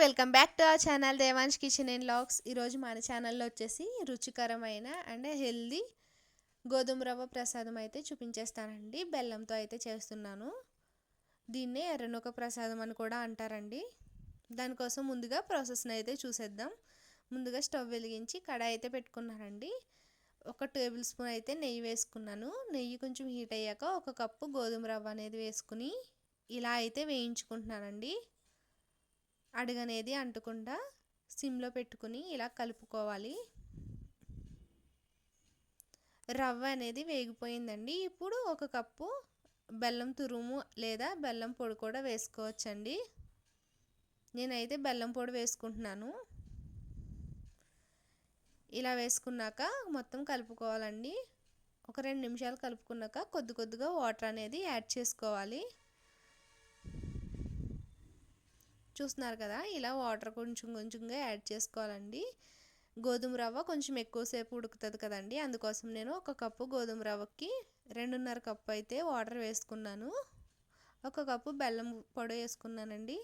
Welcome back to our channel Devansh kitchen and vlogs. ఈరోజు మన ఛానల్లో వచ్చేసి రుచికరమైన అండ్ హెల్దీ గోధుమ రవ్వ ప్రసాదం అయితే చూపించేస్తానండి. బెల్లంతో అయితే చేస్తున్నాను. దీన్నే ఎర్రనూక ప్రసాదం అని కూడా అంటారండి. దానికోసం ముందుగా ప్రాసెస్ని అయితే చూసేద్దాం. ముందుగా స్టవ్ వెలిగించి కడాయి అయితే పెట్టుకున్నానండి. 1 టేబుల్ స్పూన్ అయితే నెయ్యి వేసుకున్నాను. నెయ్యి కొంచెం హీట్ అయ్యాక 1 కప్పు గోధుమ రవ్వ అనేది వేసుకుని ఇలా అయితే వేయించుకుంటున్నానండి. అడుగనేది అంటకుండా సిమ్లో పెట్టుకుని ఇలా కలుపుకోవాలి. రవ్వ అనేది వేగిపోయిందండి. ఇప్పుడు 1 కప్పు బెల్లం తురుము లేదా బెల్లం పొడి కూడా వేసుకోవచ్చండి. నేనైతే బెల్లం పొడి వేసుకుంటున్నాను. ఇలా వేసుకున్నాక మొత్తం కలుపుకోవాలండి. 2 నిమిషాలు కలుపుకున్నాక కొద్దిగా వాటర్ అనేది యాడ్ చేసుకోవాలి. చూస్తున్నారు కదా, ఇలా వాటర్ కొంచెంగా యాడ్ చేసుకోవాలండి. గోధుమ రవ్వ కొంచెం ఎక్కువసేపు ఉడుకుతుంది కదండి, అందుకోసం నేను 1 కప్పు గోధుమ రవ్వకి 2.5 కప్పు అయితే వాటర్ వేసుకున్నాను. 1 కప్పు బెల్లం పొడి వేసుకున్నానండి.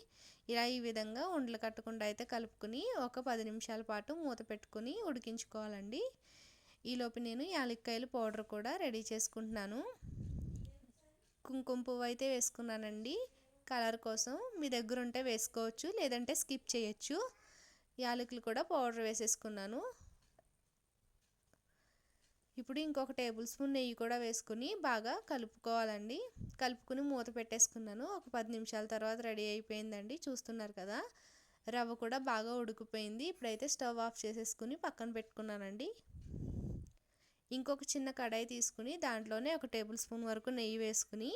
ఇలా ఈ విధంగా ఉండలు కట్టకుండా అయితే కలుపుకుని 10 నిమిషాల పాటు మూత పెట్టుకుని ఉడికించుకోవాలండి. ఈలోపు నేను యాలక్కాయల పౌడర్ కూడా రెడీ చేసుకుంటున్నాను. కుంకుమ పువ్వు అయితే వేసుకున్నానండి. కలర్ కోసం మీ దగ్గర ఉంటే వేసుకోవచ్చు, లేదంటే స్కిప్ చేయొచ్చు. యాలకులు కూడా పౌడర్ వేసేసుకున్నాను. ఇప్పుడు ఇంకొక టేబుల్ స్పూన్ నెయ్యి కూడా వేసుకుని బాగా కలుపుకోవాలండి. కలుపుకుని మూత పెట్టేసుకున్నాను. 10 నిమిషాల తర్వాత రెడీ అయిపోయిందండి. చూస్తున్నారు కదా, రవ్వ కూడా బాగా ఉడికిపోయింది. ఇప్పుడైతే స్టవ్ ఆఫ్ చేసేసుకుని పక్కన పెట్టుకున్నానండి. ఇంకొక చిన్న కడాయి తీసుకుని దాంట్లోనే 1 టేబుల్ స్పూన్ వరకు నెయ్యి వేసుకుని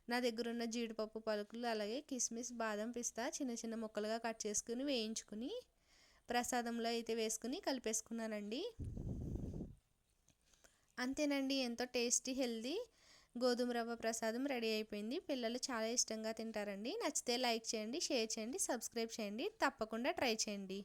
నా దగ్గర ఉన్న జీడిపప్పు పలుకులు అలాగే కిస్మిస్ బాదం పిస్తా చిన్న ముక్కలుగా కట్ చేసుకుని వేయించుకుని ప్రసాదంలో అయితే వేసుకుని కలిపేసుకున్నానండి. అంతేనండి, ఎంతో టేస్టీ హెల్దీ గోధుమ రవ్వ ప్రసాదం రెడీ అయిపోయింది. పిల్లలు చాలా ఇష్టంగా తింటారండి. నచ్చితే లైక్ చేయండి, షేర్ చేయండి, సబ్స్క్రైబ్ చేయండి. తప్పకుండా ట్రై చేయండి.